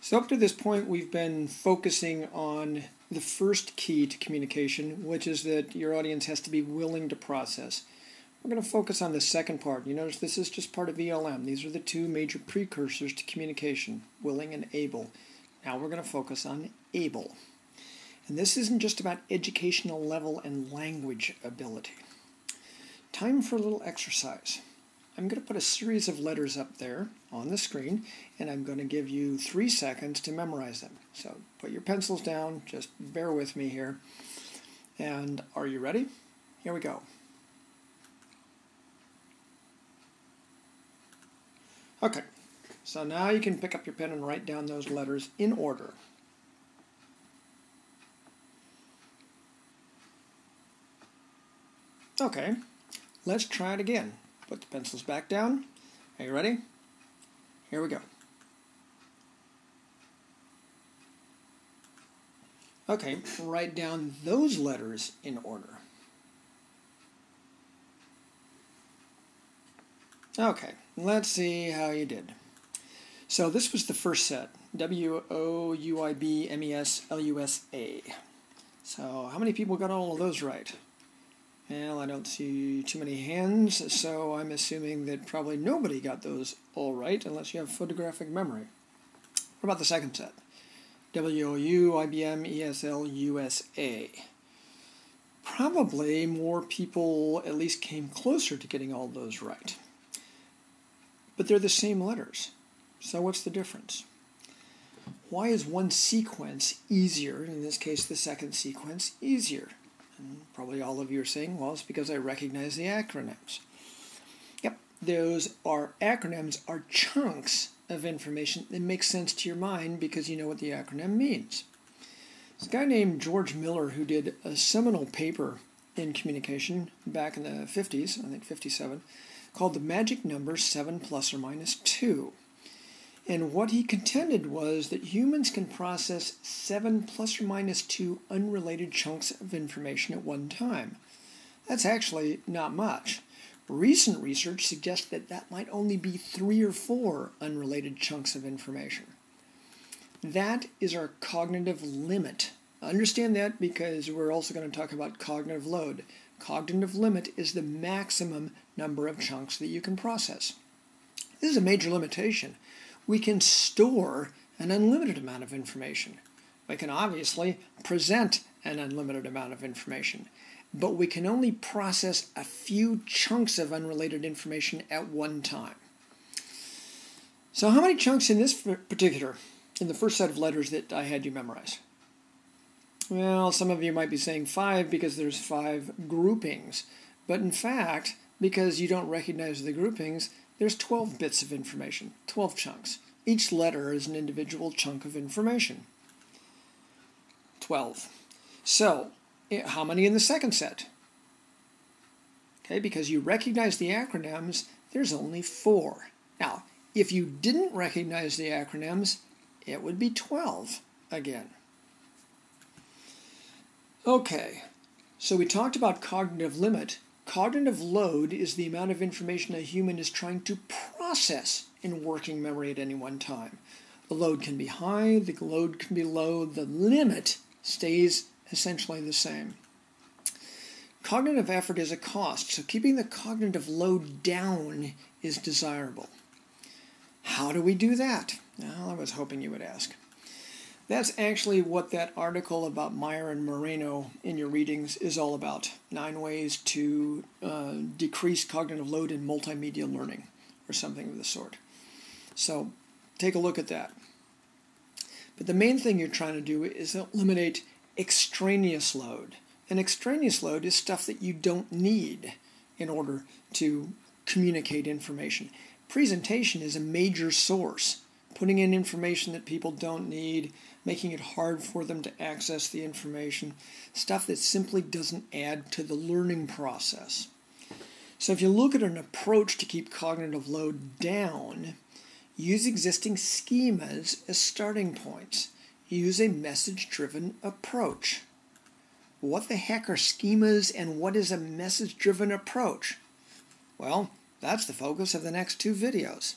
So up to this point, we've been focusing on the first key to communication, which is that your audience has to be willing to process. We're going to focus on the second part. You notice this is just part of ELM. These are the two major precursors to communication, willing and able. Now we're going to focus on able. And this isn't just about educational level and language ability. Time for a little exercise. I'm going to put a series of letters up there on the screen, and I'm going to give you 3 seconds to memorize them. So put your pencils down, just bear with me here. And are you ready? Here we go. Okay, so now you can pick up your pen and write down those letters in order. Okay, let's try it again. Put the pencils back down. Are you ready? Here we go. Okay, write down those letters in order. Okay, let's see how you did. So this was the first set. W-O-U-I-B-M-E-S-L-U-S-A. So how many people got all of those right? Well, I don't see too many hands, so I'm assuming that probably nobody got those all right unless you have photographic memory. What about the second set? W-O-U-I-B-M-E-S-L-U-S-A. Probably more people at least came closer to getting all those right. But they're the same letters. So what's the difference? Why is one sequence easier, in this case the second sequence, easier? And probably all of you are saying, well, it's because I recognize the acronyms. Yep, those acronyms are chunks of information that make sense to your mind because you know what the acronym means. There's a guy named George Miller who did a seminal paper in communication back in the 50s, I think 57, called The Magic Number 7 ± 2. And what he contended was that humans can process 7 ± 2 unrelated chunks of information at one time. That's actually not much. Recent research suggests that that might only be 3 or 4 unrelated chunks of information. That is our cognitive limit. Understand that because we're also going to talk about cognitive load. Cognitive limit is the maximum number of chunks that you can process. This is a major limitation. We can store an unlimited amount of information. We can obviously present an unlimited amount of information, but we can only process a few chunks of unrelated information at one time. So how many chunks in this particular, in the first set of letters that I had you memorize? Well, some of you might be saying 5 because there's 5 groupings, but in fact, because you don't recognize the groupings, there's 12 bits of information, 12 chunks. Each letter is an individual chunk of information. 12. So, how many in the second set? Okay, because you recognize the acronyms, there's only 4. Now, if you didn't recognize the acronyms, it would be 12 again. Okay, so we talked about cognitive limit. Cognitive load is the amount of information a human is trying to process in working memory at any one time. The load can be high, the load can be low, the limit stays essentially the same. Cognitive effort is a cost, so keeping the cognitive load down is desirable. How do we do that? Well, I was hoping you would ask. That's actually what that article about Meyer and Moreno in your readings is all about. 9 ways to decrease cognitive load in multimedia learning, or something of the sort. So take a look at that. But the main thing you're trying to do is eliminate extraneous load. And extraneous load is stuff that you don't need in order to communicate information. Presentation is a major source. Putting in information that people don't need, making it hard for them to access the information, stuff that simply doesn't add to the learning process. So if you look at an approach to keep cognitive load down, use existing schemas as starting points. Use a message-driven approach. What the heck are schemas and what is a message-driven approach? Well, that's the focus of the next 2 videos.